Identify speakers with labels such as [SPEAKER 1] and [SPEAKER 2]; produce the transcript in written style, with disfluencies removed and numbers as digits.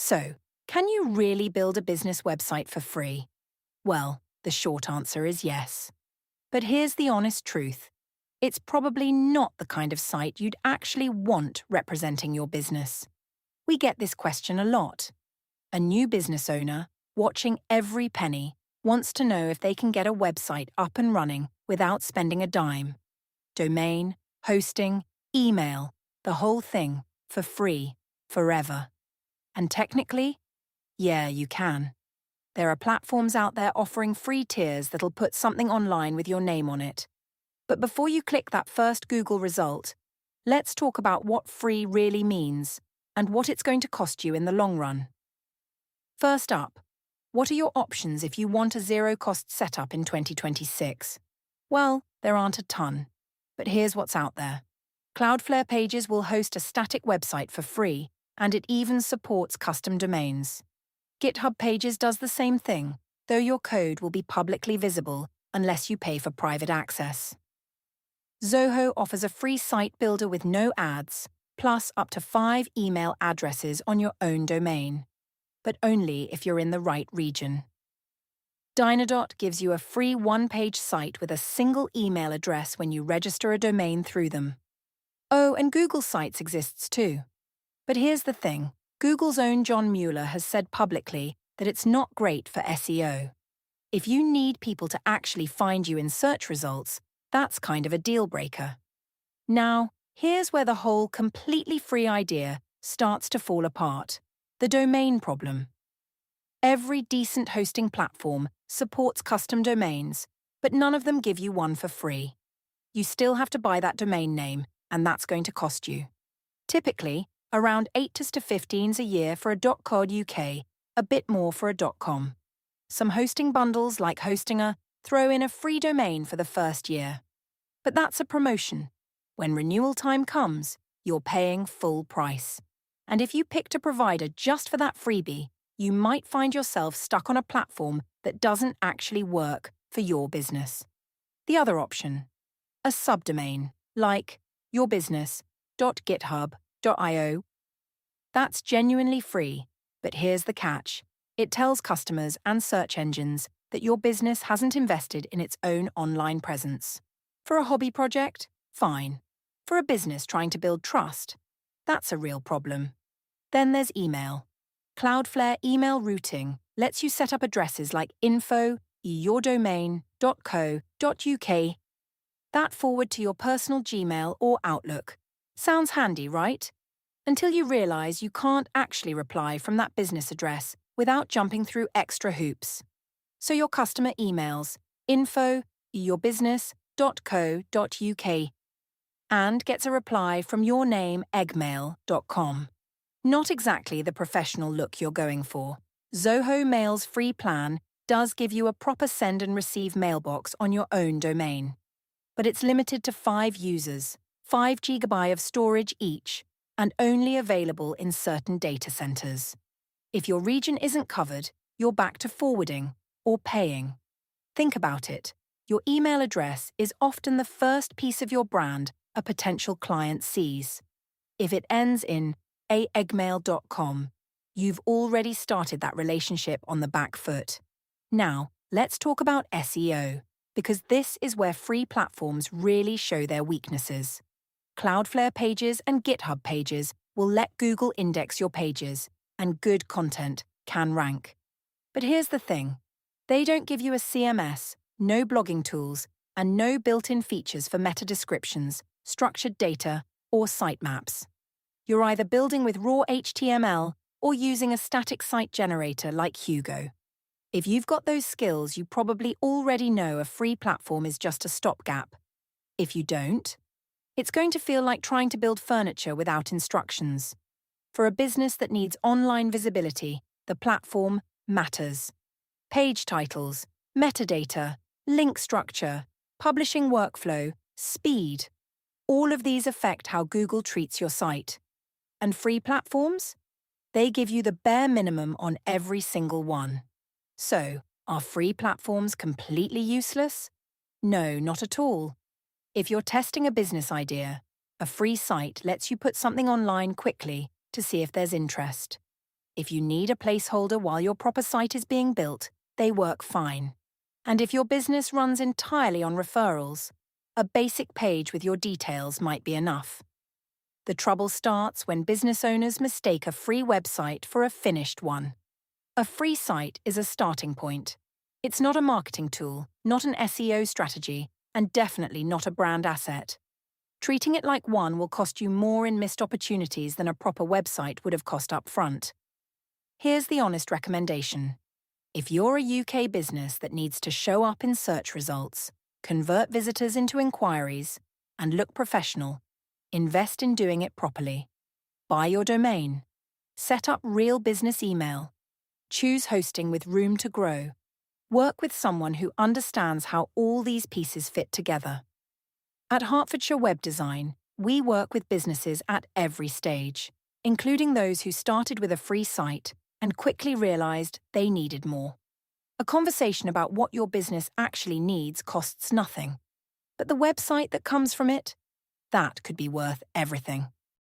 [SPEAKER 1] So, can you really build a business website for free? Well, the short answer is yes. But here's the honest truth. It's probably not the kind of site you'd actually want representing your business. We get this question a lot. A new business owner, watching every penny, wants to know if they can get a website up and running without spending a dime. Domain, hosting, email, the whole thing, for free, forever. And technically, yeah, you can. There are platforms out there offering free tiers that'll put something online with your name on it. But before you click that first Google result, let's talk about what free really means and what it's going to cost you in the long run. First up, what are your options if you want a zero-cost setup in 2026? Well, there aren't a ton, but here's what's out there. Cloudflare Pages will host a static website for free, and it even supports custom domains. GitHub Pages does the same thing, though your code will be publicly visible unless you pay for private access. Zoho offers a free site builder with no ads, plus up to 5 email addresses on your own domain, but only if you're in the right region. Dynadot gives you a free one-page site with a single email address when you register a domain through them. Oh, and Google Sites exists too. But here's the thing. Google's own John Mueller has said publicly that it's not great for SEO. If you need people to actually find you in search results, that's kind of a deal breaker. Now, here's where the whole completely free idea starts to fall apart: the domain problem. Every decent hosting platform supports custom domains, but none of them give you one for free. You still have to buy that domain name, and that's going to cost you. Typically, around 8 to 15s a year for a .co.uk, a bit more for a .com. Some hosting bundles like Hostinger throw in a free domain for the first year. But that's a promotion. When renewal time comes, you're paying full price. And if you picked a provider just for that freebie, you might find yourself stuck on a platform that doesn't actually work for your business. The other option, a subdomain, like yourbusiness.github.io. That's genuinely free, but here's the catch. It tells customers and search engines that your business hasn't invested in its own online presence. For a hobby project? Fine. For a business trying to build trust? That's a real problem. Then there's email. Cloudflare email routing lets you set up addresses like info@yourdomain.co.uk. That forward to your personal Gmail or Outlook. Sounds handy, right? Until you realize you can't actually reply from that business address without jumping through extra hoops. So your customer emails info@yourbusiness.co.uk and gets a reply from yourname@eggmail.com. Not exactly the professional look you're going for. Zoho Mail's free plan does give you a proper send and receive mailbox on your own domain. But it's limited to 5 users, 5 GB of storage each, and only available in certain data centers. If your region isn't covered, you're back to forwarding or paying. Think about it. Your email address is often the first piece of your brand a potential client sees. If it ends in @eggmail.com, you've already started that relationship on the back foot. Now, let's talk about SEO, because this is where free platforms really show their weaknesses. Cloudflare Pages and GitHub Pages will let Google index your pages, and good content can rank. But here's the thing. They don't give you a CMS, no blogging tools, and no built-in features for meta descriptions, structured data, or sitemaps. You're either building with raw HTML or using a static site generator like Hugo. If you've got those skills, you probably already know a free platform is just a stopgap. If you don't, it's going to feel like trying to build furniture without instructions. For a business that needs online visibility, the platform matters. Page titles, metadata, link structure, publishing workflow, speed. All of these affect how Google treats your site. And free platforms? They give you the bare minimum on every single one. So, are free platforms completely useless? No, not at all. If you're testing a business idea, a free site lets you put something online quickly to see if there's interest. If you need a placeholder while your proper site is being built, they work fine. And if your business runs entirely on referrals, a basic page with your details might be enough. The trouble starts when business owners mistake a free website for a finished one. A free site is a starting point. It's not a marketing tool, not an SEO strategy, and definitely not a brand asset. Treating it like one will cost you more in missed opportunities than a proper website would have cost up front. Here's the honest recommendation. If you're a UK business that needs to show up in search results, convert visitors into inquiries, and look professional, invest in doing it properly. Buy your domain. Set up real business email. Choose hosting with room to grow. Work with someone who understands how all these pieces fit together. At Hertfordshire Web Design, we work with businesses at every stage, including those who started with a free site and quickly realized they needed more. A conversation about what your business actually needs costs nothing, but the website that comes from it, that could be worth everything.